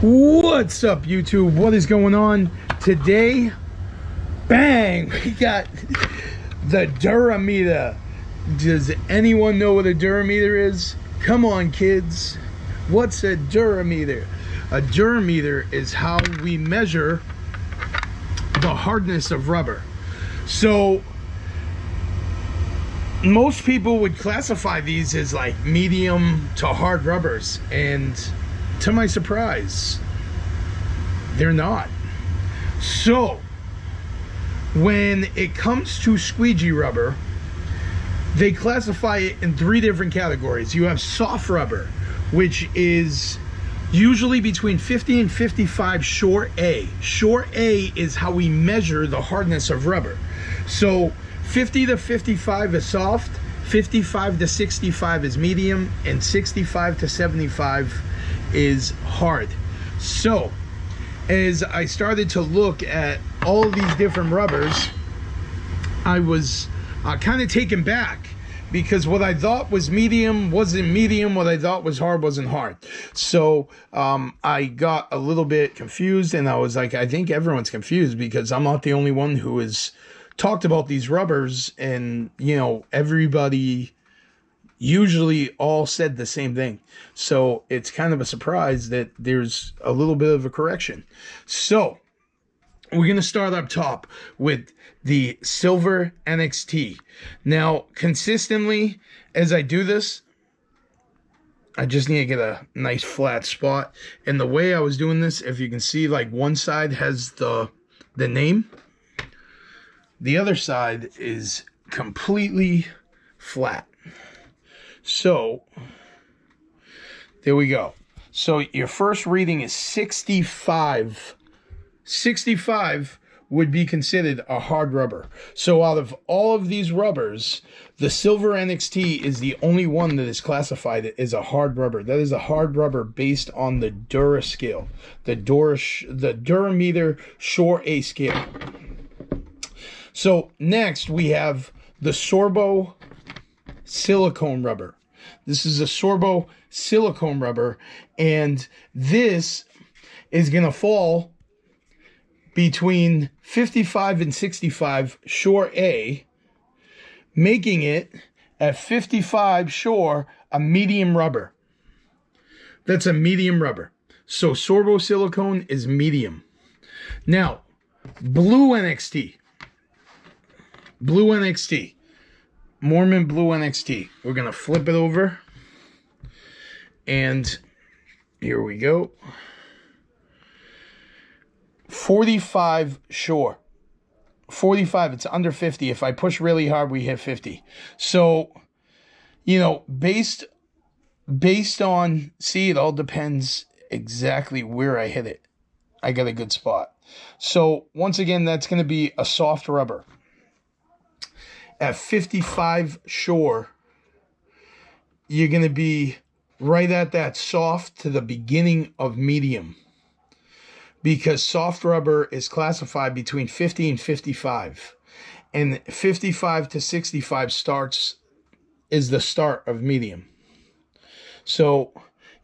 What's up, YouTube? What is going on today? Bang! We got the Durameter. Does anyone know what a Durameter is? Come on, kids. What's a Durameter? A Durameter is how we measure the hardness of rubber. So most people would classify these as like medium to hard rubbers, and to my surprise, they're not. So when it comes to squeegee rubber, they classify it in three different categories. You have soft rubber, which is usually between 50 and 55 short A. Short A is how we measure the hardness of rubber. So 50 to 55 is soft, 55 to 65 is medium, and 65 to 75 is hard. So as I started to look at all of these different rubbers, I was kind of taken back, because what I thought was medium wasn't medium, what I thought was hard wasn't hard. So I got a little bit confused, and I was like, I think everyone's confused, because I'm not the only one who has talked about these rubbers, and you know, everybody usually all said the same thing. So it's kind of a surprise that there's a little bit of a correction. So we're going to start up top with the Silver NXT. Now, consistently, as I do this, I just need to get a nice flat spot. And the way I was doing this, if you can see, like one side has the name. The other side is completely flat. So there we go. So your first reading is 65. 65 would be considered a hard rubber. So out of all of these rubbers, the Silver NXT is the only one that is classified as a hard rubber. That is a hard rubber based on the Dura scale, the Durameter Short A scale. So next we have the Sorbo silicone rubber. This is a Sorbo silicone rubber, and this is going to fall between 55 and 65 short A, making it at 55 short a medium rubber. That's a medium rubber. So Sorbo silicone is medium. Now, Blue NXT. Blue NXT. Mormon Blue NXT. We're going to flip it over. And here we go. 45 short. 45, it's under 50. If I push really hard, we hit 50. So, you know, based on, see, it all depends exactly where I hit it. I got a good spot. So, once again, that's going to be a soft rubber. At 55 short, you're going to be right at that soft to the beginning of medium, because soft rubber is classified between 50 and 55, and 55 to 65 is the start of medium. So,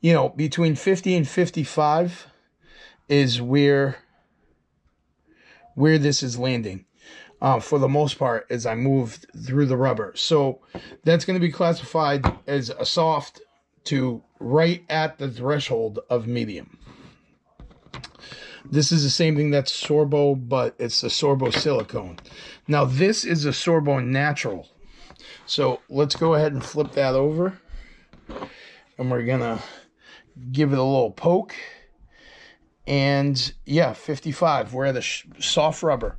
you know, between 50 and 55 is where this is landing. For the most part, as I moved through the rubber. So that's going to be classified as a soft to right at the threshold of medium. This is the same thing that's Sorbo, but it's the Sorbo silicone. Now this is a Sorbo natural. So let's go ahead and flip that over. And we're going to give it a little poke. And yeah, 55. We're at a soft rubber.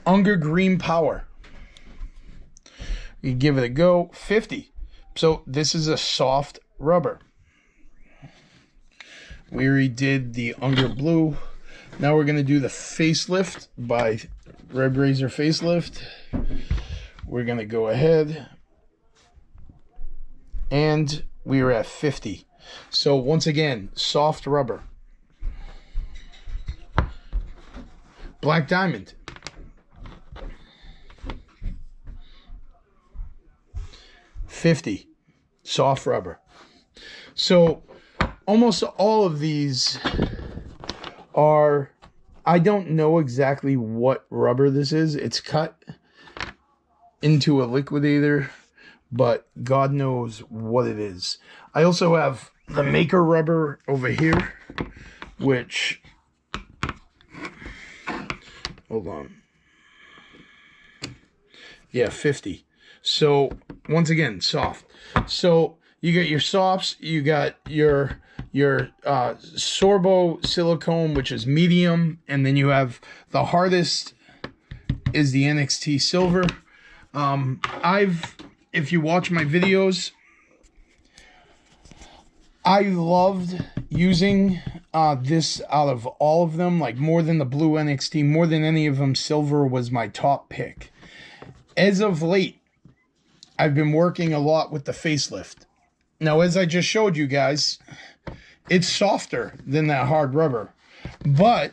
Unger Green Power. You give it a go. 50. So this is a soft rubber. We already did the Unger Blue. Now we're going to do the Facelift by Red Razor Facelift. We're going to go ahead. And we are at 50. So once again, soft rubber. Black Diamond. 50, soft rubber. So almost all of these are, I don't know exactly what rubber this is. It's cut into a liquidator, but God knows what it is. I also have the Maker rubber over here, which, hold on. Yeah, 50. So once again, soft. So you got your softs, you got your Sorbo silicone, which is medium, and then you have the hardest is the NXT silver. If you watch my videos, I loved using this out of all of them, like more than the blue NXT, more than any of them. Silver was my top pick. As of late, I've been working a lot with the facelift. Now, as I just showed you guys, it's softer than that hard rubber, but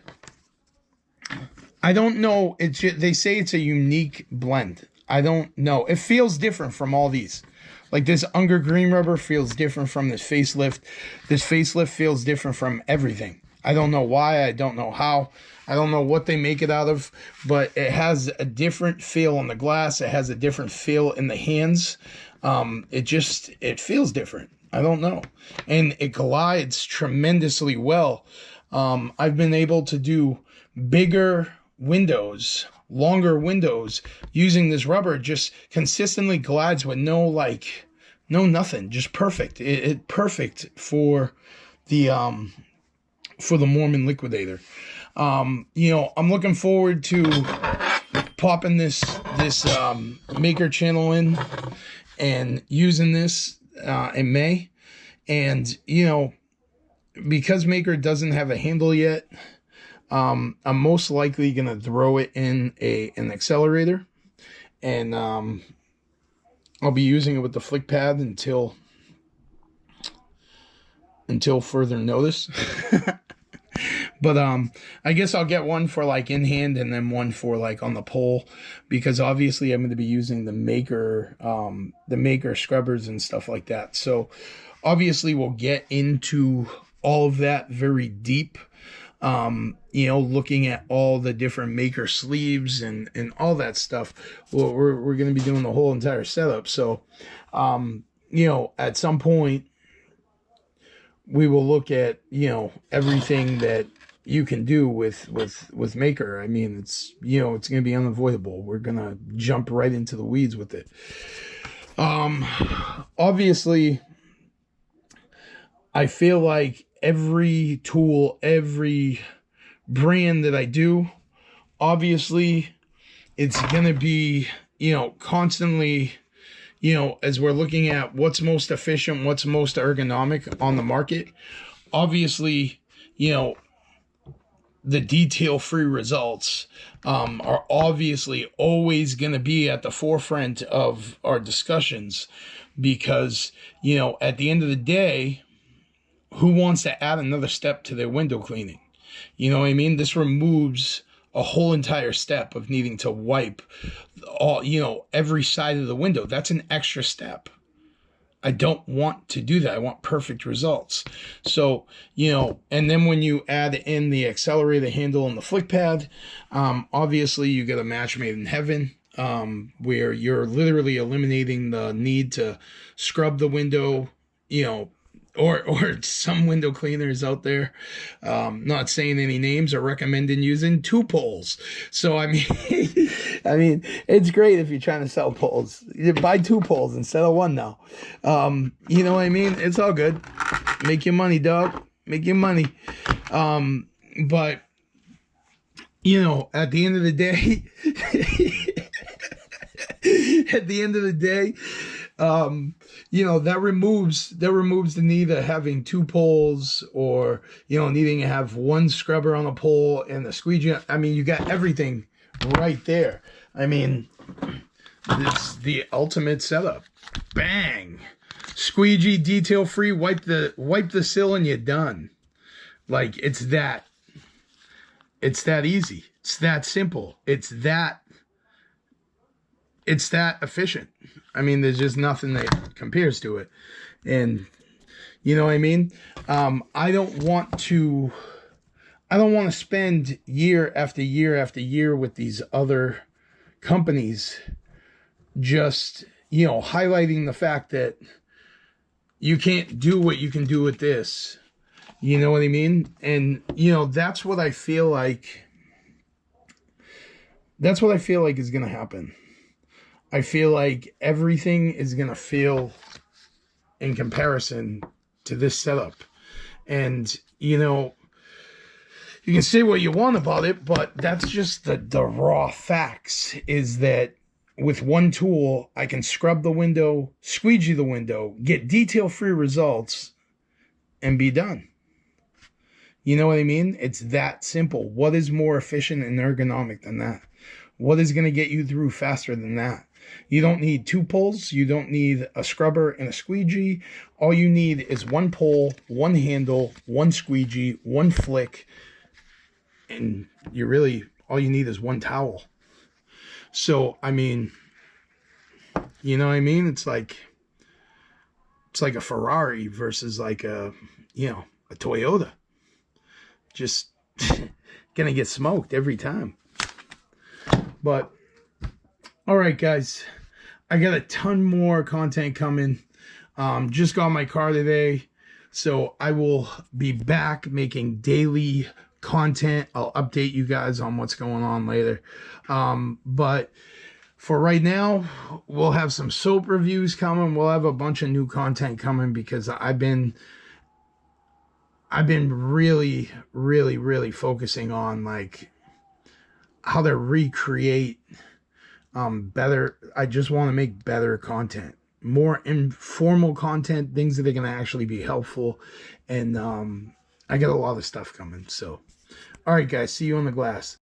I don't know. They say it's a unique blend. I don't know. It feels different from all these. Like this Unger Green rubber feels different from this facelift. This facelift feels different from everything. I don't know why. I don't know how. I don't know what they make it out of, but it has a different feel on the glass. It has a different feel in the hands. It feels different. I don't know. And it glides tremendously well. I've been able to do bigger windows, longer windows using this rubber. Just consistently glides with no nothing, just perfect. It perfect for the Mormon liquidator. I'm looking forward to popping this Maker channel in and using this in May. And because Maker doesn't have a handle yet, I'm most likely gonna throw it in an accelerator, and I'll be using it with the flick pad until further notice. But I guess I'll get one for like in hand and then one for like on the pole, because obviously I'm going to be using the Maker scrubbers and stuff like that. So obviously we'll get into all of that very deep. Looking at all the different Maker sleeves and all that stuff. Well, we're going to be doing the whole entire setup. So, at some point we will look at, everything that you can do with Maker. I mean, it's going to be unavoidable. We're going to jump right into the weeds with it. Obviously, I feel like every tool, every brand that I do, obviously it's going to be, constantly, as we're looking at what's most efficient, what's most ergonomic on the market, obviously, the detail-free results are obviously always going to be at the forefront of our discussions, because, at the end of the day, who wants to add another step to their window cleaning? You know what I mean? This removes a whole entire step of needing to wipe all, every side of the window. That's an extra step. I don't want to do that. I want perfect results. So, and then when you add in the accelerator handle and the flick pad, obviously you get a match made in heaven, where you're literally eliminating the need to scrub the window, or some window cleaners out there, not saying any names, are recommending using 2 poles. So I mean, it's great if you're trying to sell poles. You buy 2 poles instead of 1 now. You know what I mean? It's all good. Make your money, dog. Make your money. But at the end of the day, that removes the need of having 2 poles, or, needing to have 1 scrubber on a pole and the squeegee. I mean, you got everything right there. I mean, it's the ultimate setup. Bang! Squeegee, detail free, wipe the sill and you're done. Like, it's that easy. It's that simple. It's that efficient. I mean, there's just nothing that compares to it. And, You know what I mean? I don't want to spend year after year after year with these other companies just, highlighting the fact that you can't do what you can do with this. You know what I mean? And, that's what I feel like. That's what I feel like is going to happen. I feel like everything is going to feel in comparison to this setup. And, you can say what you want about it, but that's just the raw facts, is that with one tool, I can scrub the window, squeegee the window, get detail-free results, and be done. You know what I mean? It's that simple. What is more efficient and ergonomic than that? What is going to get you through faster than that? You don't need two pulls. You don't need a scrubber and a squeegee. All you need is one pull, one handle, one squeegee, one flick, and all you need is one towel. So, I mean, you know what I mean? It's like a Ferrari versus like a Toyota. Just gonna get smoked every time. But all right, guys, I got a ton more content coming. Just got my car today, so I will be back making daily content. I'll update you guys on what's going on later. But for right now, we'll have some soap reviews coming. We'll have a bunch of new content coming because I've been really, really, really focusing on like how to recreate better. I just want to make better content, more informal content, things that are going to actually be helpful. And I got a lot of stuff coming. So, all right, guys, see you on the glass.